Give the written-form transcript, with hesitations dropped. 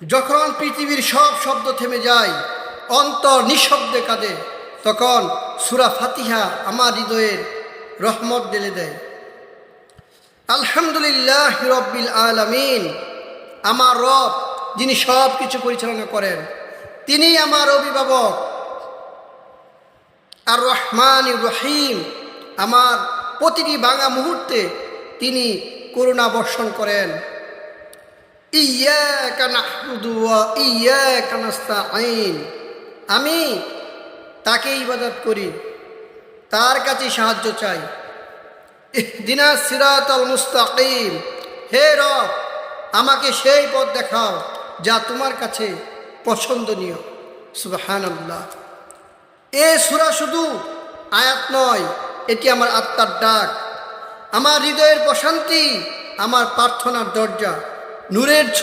যখন পৃথিবীর সব শব্দ থেমে যায়, অন্তর নিঃশব্দে কাঁদে, তখন সূরা ফাতিহা আমার হৃদয়ের রহমত ঢেলে দেয়। আলহামদুলিল্লাহ রব্বিল আলামিন, আমার রব যিনি সব কিছু পরিচালনা করেন, তিনি আমার অভিভাবক। আর রহমান রহিম, আমার প্রতিটি ভাঙা মুহূর্তে তিনি করুণা বর্ষণ করেন। ইয়্যাকা না'বুদু ওয়া ইয়্যাকা নাস্তাঈন, আমি তাকে ইবাদত করি, তার কাছে সাহায্য চাই। ইহদিনাস সিরাতাল মুস্তাকিম, হে রব আমাকে সেই পথ দেখাও যা তোমার কাছে পছন্দনীয়। সুবহানাল্লাহ। এ সূরা শুধু আয়াত নয়, এটি আমার আত্মার ডাক, আমার হৃদয়ের প্রশান্তি, আমার প্রার্থনার দরজা। নূরের